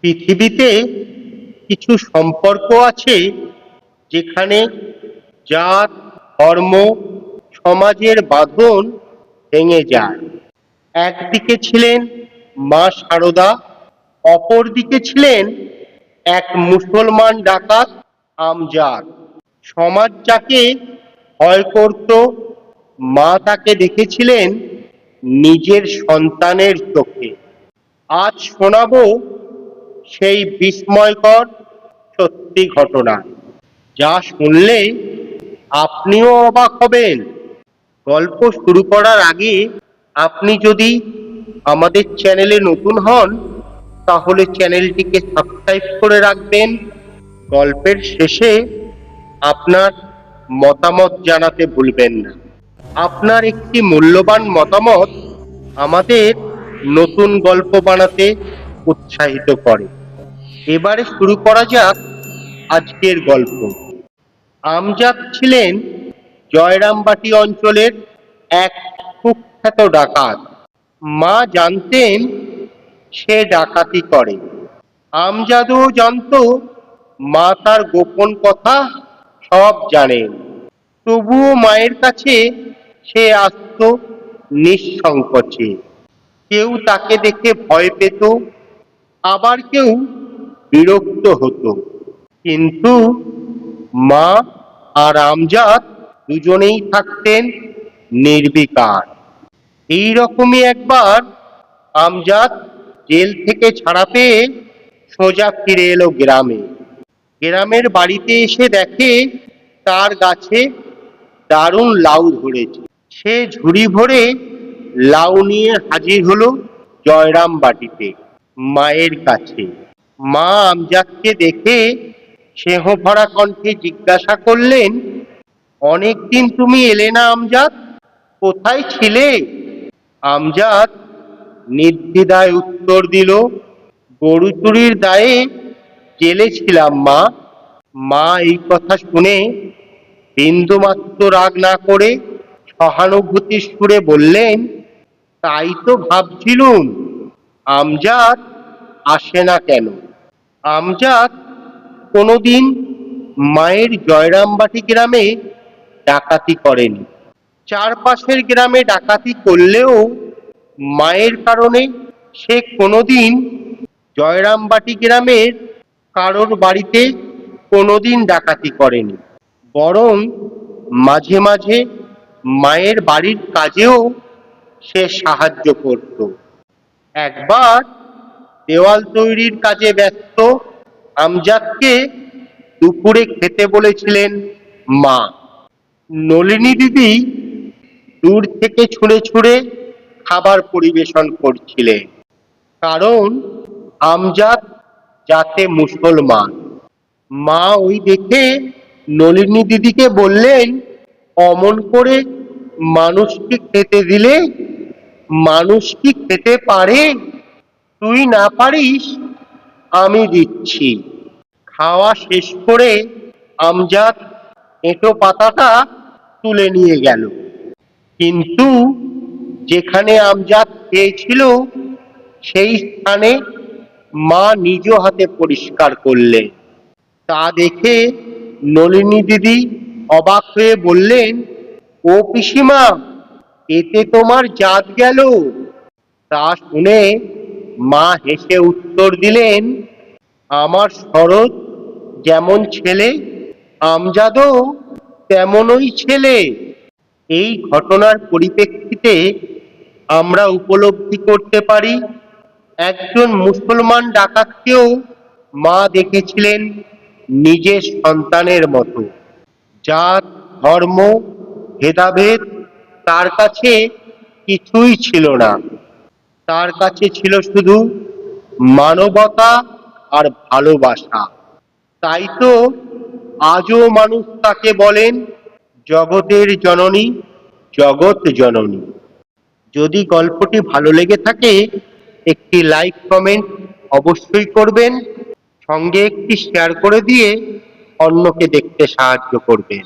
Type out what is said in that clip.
পৃথিবীতে কিছু সম্পর্ক আছে যেখানে জাত, ধর্ম, সমাজের বাঁধন ভেঙে যায়। একদিকে ছিলেন মা সারদা, অপরদিকে ছিলেন এক মুসলমান ডাকাত আমজাদ। সমাজ যাকে ভয় করত, মা তাকে দেখেছিলেন নিজের সন্তানের চোখে। আজ শোনাবো সেই বিস্ময়কর সত্যি ঘটনা, যা শুনলে আপনিও অবাক হবেন। গল্প শুরু করার আগে আপনি যদি আমাদের চ্যানেলে নতুন হন, তাহলে চ্যানেলটিকে সাবস্ক্রাইব করে রাখবেন। গল্পের শেষে আপনার মতামত জানাতে ভুলবেন না। আপনার একটি মূল্যবান মতামত আমাদের নতুন গল্প বানাতে উৎসাহিত করে। এবারে শুরু করা যাক আজকের গল্প। আমজাদ ছিলেন জয়রামবাটি অঞ্চলের এক কুখ্যাত ডাকাত। মা জানতেন সে ডাকাতি করে। আমজাদও জানত মা তার গোপন কথা সব জানেন। তবুও মায়ের কাছে সে আসত নিঃসংকোচে। কেউ তাকে দেখে ভয় পেত, আবার কেউ বিরক্ত হতো। কিন্তু মা আর আমজাদ দুজনেই থাকতেন নির্বিকার। এইরকমই একবার আমজাদ জেল থেকে ছাড়া পেয়ে সোজা ফিরে এলো গ্রামে। গ্রামের বাড়িতে এসে দেখে তার গাছে দারুণ লাউ ধরেছে। সে ঝুড়ি ভরে লাউ নিয়ে হাজির হলো জয়রামবাটিতে, মায়ের কাছে। মা আমজাদকে দেখে স্নেহ ভরা কণ্ঠে জিজ্ঞাসা করলেন, অনেকদিন তুমি এলে না আমজাদ, কোথায় ছিলে? আমজাদ নির্দ্বিধায় উত্তর দিল, গরু চুরির দায়ে জেলে ছিলাম মা। মা এই কথা শুনে বিন্দুমাত্র রাগ না করে সহানুভূতির সুরে বললেন, তাই তো ভাবছিলুম আমজাদ আসে না কেন। আমজাদ কোনোদিন মায়ের জয়রামবাটি গ্রামে ডাকাতি করেনি। চারপাশের গ্রামে ডাকাতি করলেও মায়ের কারণে সে কোনোদিন জয়রামবাটি গ্রামের কারোর বাড়িতে কোনোদিন ডাকাতি করেনি। বরং মাঝে মাঝে মায়ের বাড়ির কাজেও সে সাহায্য করত। একবার দেওয়াল তৈরির কাজে ব্যস্ত আমজাদকে দুপুরে খেতে বলেছিলেন মা। নলিনী দিদি দূর থেকে ছুঁড়ে ছুঁড়ে খাবার পরিবেশন করছিলেন, কারণ আমজাদ জাতে মুসলমান। মা ওই দেখে নলিনী দিদিকে বললেন, অমন করে মানুষকে খেতে দিলে মানুষ কি খেতে পারে? তুই না পারিস, আমি দিচ্ছি। খাওয়া শেষ করে আমজাদ এঁটো পাতাটা তুলে নিয়ে গেল। কিন্তু যেখানে আমজাদ খেয়েছিল সেই স্থানে মা নিজ হাতে পরিষ্কার করলেন। তা দেখে নলিনী দিদি অবাক হয়ে বললেন, ও পিসিমা, এতে তোমার জাত গেল। তা শুনে মা হেসে উত্তর দিলেন, আমার শরৎ যেমন ছেলে, আমজাদও তেমনই ছেলে। এই ঘটনার পরিপ্রেক্ষিতে আমরা উপলব্ধি করতে পারি, একজন মুসলমান ডাকাতকেও মা দেখেছিলেন নিজের সন্তানের মতো। জাত, ধর্ম, ভেদাভেদ তার কাছে কিছুই ছিল না। তার কাছে ছিল শুধু মানবতা আর ভালোবাসা। তাই তো আজও মানুষ তাকে বলেন জগতের জননী, জগৎ জননী। যদি গল্পটি ভালো লেগে থাকে একটি লাইক কমেন্ট অবশ্যই করবেন, সঙ্গে একটি শেয়ার করে দিয়ে অন্যকে দেখতে সাহায্য করবেন।